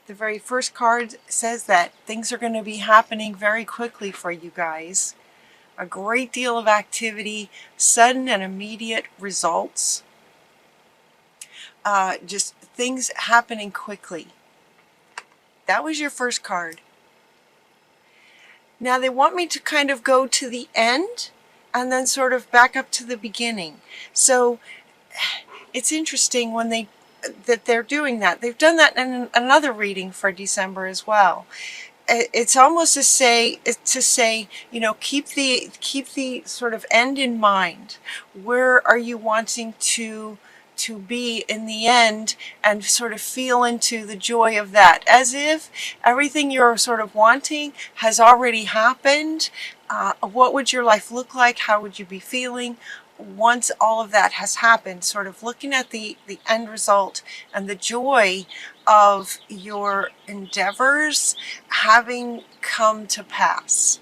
The very first card says that things are going to be happening very quickly for you guys. A great deal of activity, sudden and immediate results. Just things happening quickly. That was your first card. Now they want me to kind of go to the end and then sort of back up to the beginning. So it's interesting when they're doing that. They've done that in another reading for December as well. It's almost to say, you know, keep the sort of end in mind. Where are you wanting to be in the end, and sort of feel into the joy of that, as if everything you're sort of wanting has already happened. What would your life look like? How would you be feeling once all of that has happened? Sort of looking at the end result and the joy of your endeavors having come to pass.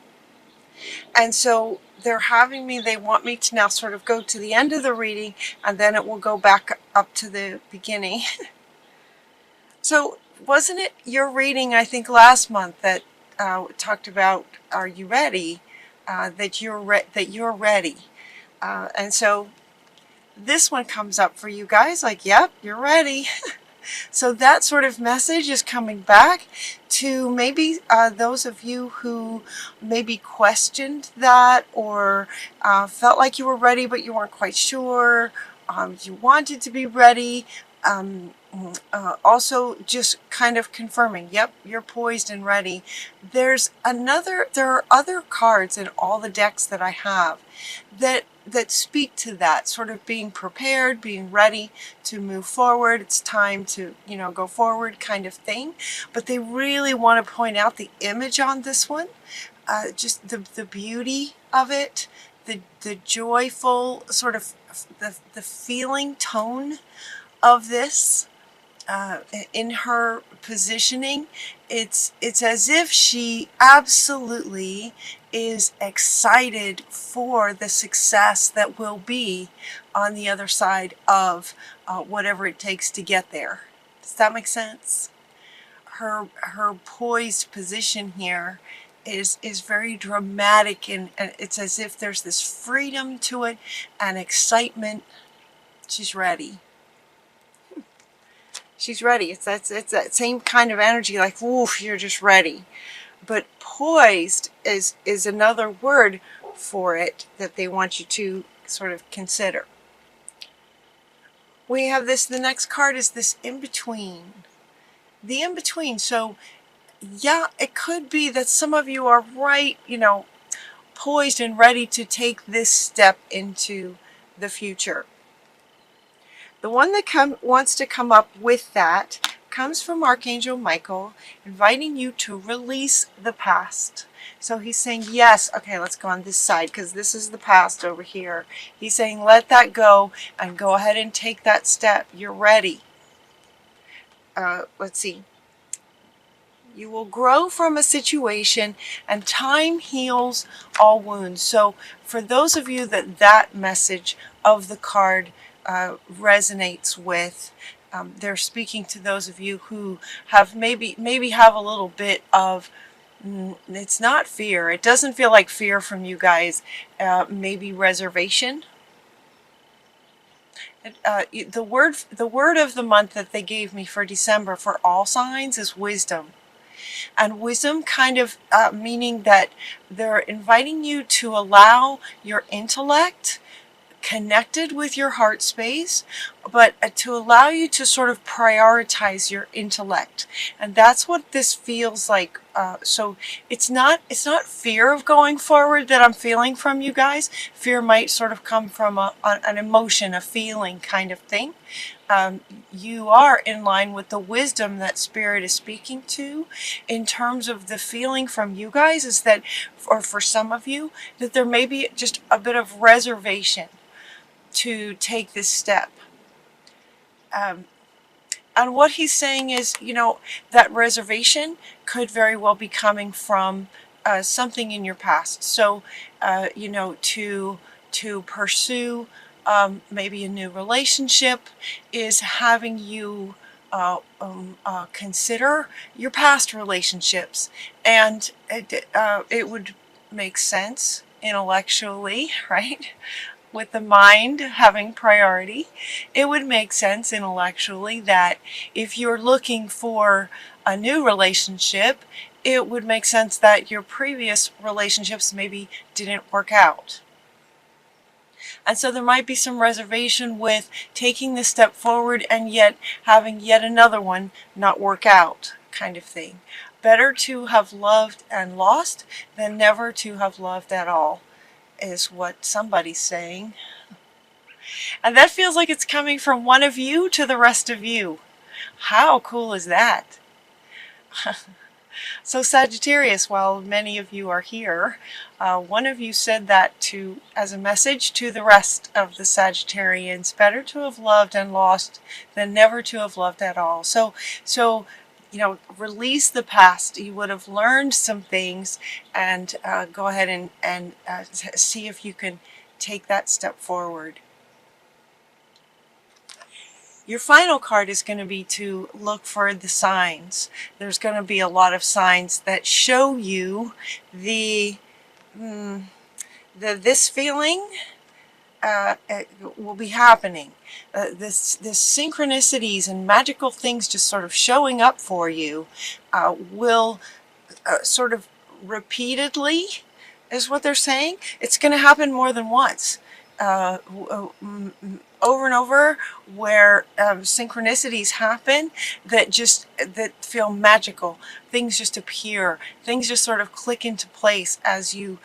And so they want me to now sort of go to the end of the reading, and then it will go back up to the beginning. So wasn't it your reading, I think last month, that talked about, are you ready? That you're ready. And so this one comes up for you guys like, yep, you're ready. So that sort of message is coming back to maybe those of you who maybe questioned that, or felt like you were ready but you weren't quite sure. You wanted to be ready. Also just kind of confirming, yep, you're poised and ready. There are other cards in all the decks that I have that speak to that, sort of being prepared, being ready to move forward. It's time to, you know, go forward kind of thing. But they really want to point out the image on this one, just the beauty of it, the joyful sort of the feeling tone of this. In her positioning, it's as if she absolutely is excited for the success that will be on the other side of whatever it takes to get there. Does that make sense? Her poised position here is very dramatic, and it's as if there's this freedom to it and excitement. She's ready. She's ready. It's that same kind of energy, like, woof, you're just ready. But poised is another word for it that they want you to sort of consider. We have this, the next card is this in-between. The in-between. So, yeah, it could be that some of you are right, you know, poised and ready to take this step into the future. The one that wants to come up with that comes from Archangel Michael, inviting you to release the past. So he's saying, yes, okay, let's go on this side, because this is the past over here. He's saying, let that go and go ahead and take that step. You're ready. Let's see. You will grow from a situation, and time heals all wounds. So for those of you that message of the card resonates with, they're speaking to those of you who have maybe have a little bit of, it's not fear, it doesn't feel like fear from you guys, maybe reservation. The word of the month that they gave me for December for all signs is wisdom. And wisdom kind of meaning that they're inviting you to allow your intellect connected with your heart space, but to allow you to sort of prioritize your intellect. And that's what this feels like. So it's not fear of going forward that I'm feeling from you guys. Fear might sort of come from an emotion, a feeling kind of thing. You are in line with the wisdom that Spirit is speaking to in terms of the feeling from you guys, is that, or for some of you, that there may be just a bit of reservation to take this step. And what he's saying is, you know, that reservation could very well be coming from something in your past. So, you know, to pursue maybe a new relationship is having you consider your past relationships, and it would make sense intellectually, right? With the mind having priority, it would make sense intellectually that if you're looking for a new relationship, it would make sense that your previous relationships maybe didn't work out. And so there might be some reservation with taking this step forward and yet having yet another one not work out, kind of thing. Better to have loved and lost than never to have loved at all, is what somebody's saying. And that feels like it's coming from one of you to the rest of you. How cool is that? So Sagittarius, while many of you are here, one of you said that as a message to the rest of the Sagittarians: better to have loved and lost than never to have loved at all. So release the past. You would have learned some things, and go ahead and see if you can take that step forward. Your final card is going to be to look for the signs. There's going to be a lot of signs that show you this feeling will be happening. This synchronicities and magical things just sort of showing up for you will sort of repeatedly, is what they're saying. It's going to happen more than once. Over and over, where synchronicities happen that feel magical. Things just appear. Things just sort of click into place as you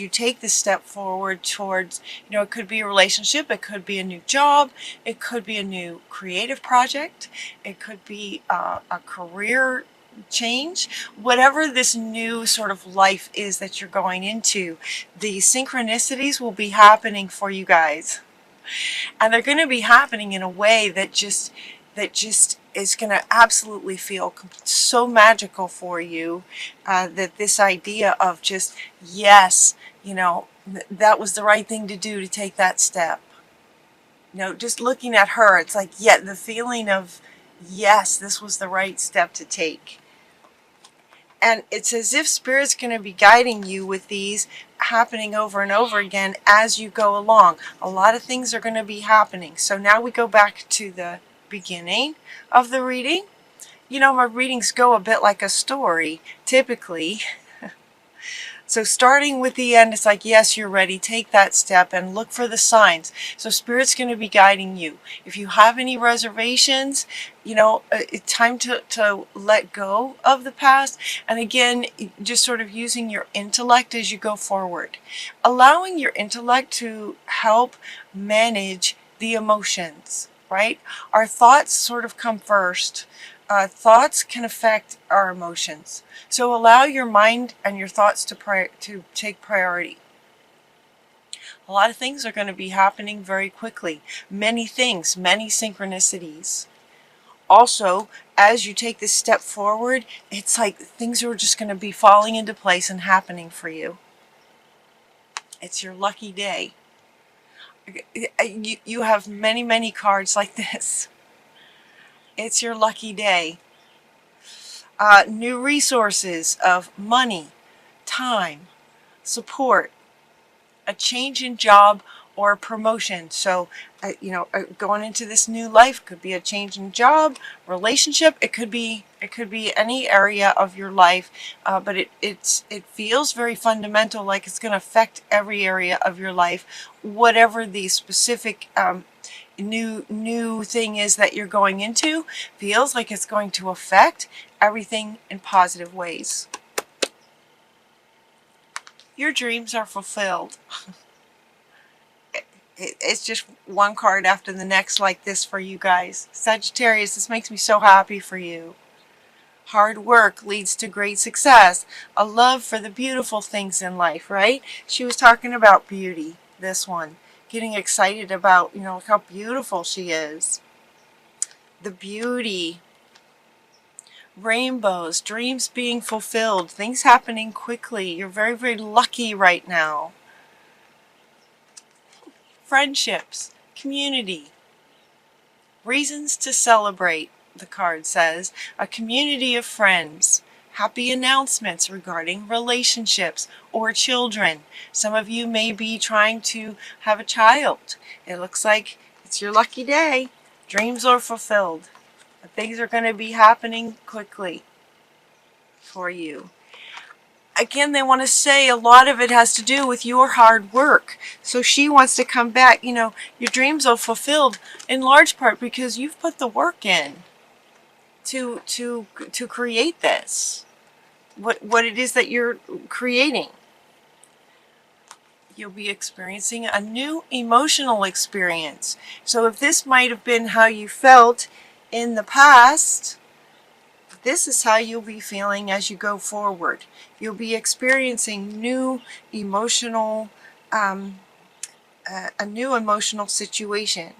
take this step forward towards, it could be a relationship, it could be a new job, it could be a new creative project, it could be a career change. Whatever this new sort of life is that you're going into, the synchronicities will be happening for you guys. And they're going to be happening in a way that just is going to absolutely feel so magical for you, that this idea of just, yes, that was the right thing to do, to take that step. Just looking at her, it's like, yeah, the feeling of, yes, this was the right step to take. And it's as if Spirit's going to be guiding you with these happening over and over again as you go along. A lot of things are going to be happening. So now we go back to the beginning of the reading. My readings go a bit like a story, typically. So starting with the end, it's like, yes, you're ready. Take that step and look for the signs. So Spirit's going to be guiding you. If you have any reservations, it's time to let go of the past. And again, just sort of using your intellect as you go forward. Allowing your intellect to help manage the emotions, right? Our thoughts sort of come first. Thoughts can affect our emotions. So allow your mind and your thoughts to take priority. A lot of things are going to be happening very quickly. Many things, many synchronicities. Also, as you take this step forward, it's like things are just going to be falling into place and happening for you. It's your lucky day. You have many, many cards like this. It's your lucky day. New resources of money, time, support, a change in job or promotion. So, going into this new life could be a change in job, relationship. It could be any area of your life, but it feels very fundamental, like it's going to affect every area of your life, whatever the specific new thing is that you're going into. Feels like it's going to affect everything in positive ways. Your dreams are fulfilled. It's just one card after the next like this for you guys. Sagittarius, this makes me so happy for you. Hard work leads to great success. A love for the beautiful things in life, right? She was talking about beauty, this one. Getting excited about, how beautiful she is. The beauty. Rainbows, dreams being fulfilled, things happening quickly. You're very, very lucky right now. Friendships, community, reasons to celebrate. the card says, a community of friends. Happy announcements regarding relationships or children. Some of you may be trying to have a child. It looks like it's your lucky day. Dreams are fulfilled. Things are going to be happening quickly for you. Again, they want to say a lot of it has to do with your hard work. So she wants to come back. You know, your dreams are fulfilled in large part because you've put the work in to create this. What it is that you're creating. You'll be experiencing a new emotional experience. So if this might have been how you felt in the past, this is how you'll be feeling as you go forward. You'll be experiencing new emotional, a new emotional situation.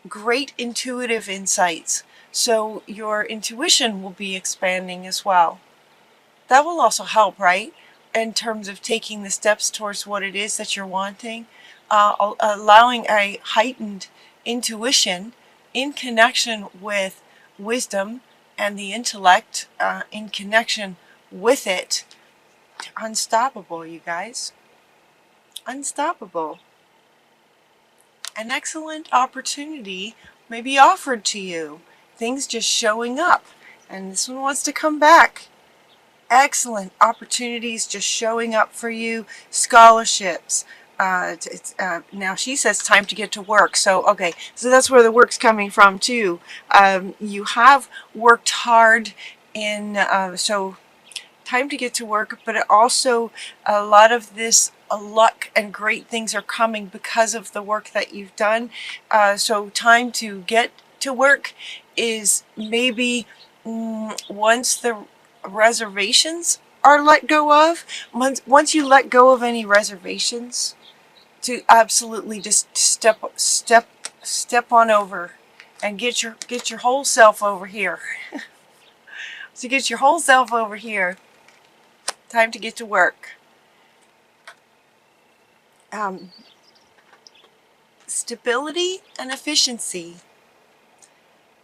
Great intuitive insights. So your intuition will be expanding as well. That will also help, right? In terms of taking the steps towards what it is that you're wanting, allowing a heightened intuition in connection with wisdom and the intellect, in connection with it. Unstoppable, you guys. Unstoppable. An excellent opportunity may be offered to you. Things just showing up. And this one wants to come back. Excellent opportunities just showing up for you. Scholarships. Now she says time to get to work. So, okay, so that's where the work's coming from too. You have worked hard in, so time to get to work, but also a lot of this luck and great things are coming because of the work that you've done. So time to get to work is maybe once the reservations are let go of. Once you let go of any reservations, to absolutely just step on over and get your whole self over here. So get your whole self over here. Time to get to work. Stability and efficiency.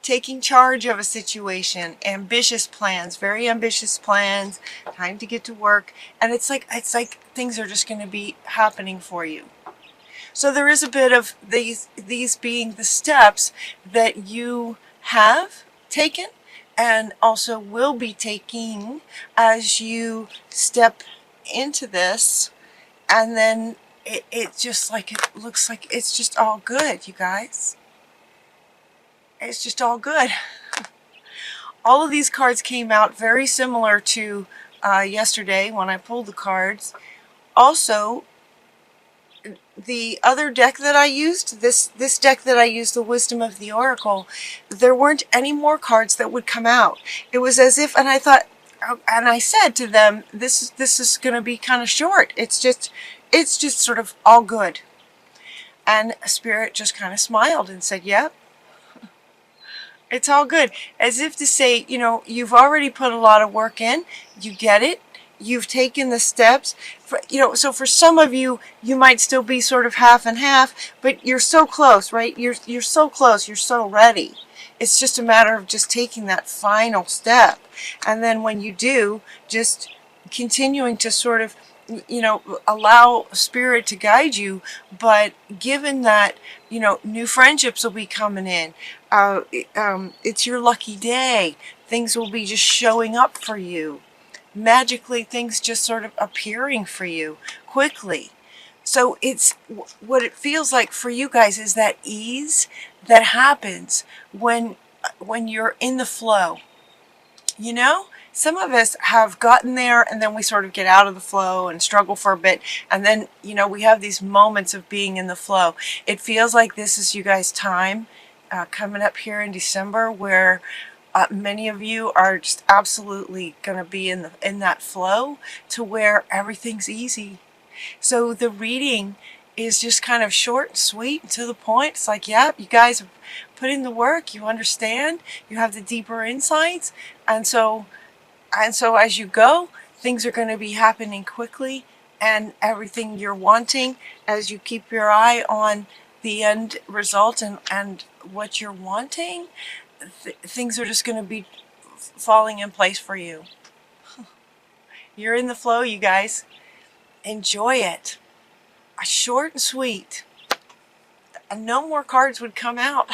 Taking charge of a situation, ambitious plans, very ambitious plans, time to get to work, and it's like things are just going to be happening for you. So there is a bit of these being the steps that you have taken and also will be taking as you step into this, and then it just like it looks like it's just all good, you guys. It's just all good. All of these cards came out very similar to yesterday when I pulled the cards. Also, the other deck that I used, this deck that I used, the Wisdom of the Oracle, there weren't any more cards that would come out. It was as if, and I thought, and I said to them, this is going to be kind of short. It's just sort of all good. And Spirit just kind of smiled and said, yep. It's all good. As if to say, you know, you've already put a lot of work in. You get it. You've taken the steps. So for some of you, you might still be sort of half and half, but you're so close, right? You're so close. You're so ready. It's just a matter of just taking that final step. And then when you do, just continuing to sort of, you know, allow Spirit to guide you, but given that, you know, new friendships will be coming in. It's your lucky day. Things will be just showing up for you. Magically, things just sort of appearing for you quickly. So it's what it feels like for you guys is that ease that happens when you're in the flow. You know? Some of us have gotten there and then we sort of get out of the flow and struggle for a bit. And then, you know, we have these moments of being in the flow. It feels like this is you guys' time coming up here in December where many of you are just absolutely going to be in that flow to where everything's easy. So the reading is just kind of short and sweet and to the point. It's like, yeah, you guys have put in the work. You understand. You have the deeper insights. And so as you go, things are going to be happening quickly, and everything you're wanting, as you keep your eye on the end result and what you're wanting, things are just going to be falling in place for you. You're in the flow, you guys. Enjoy it. Short and sweet. And no more cards would come out.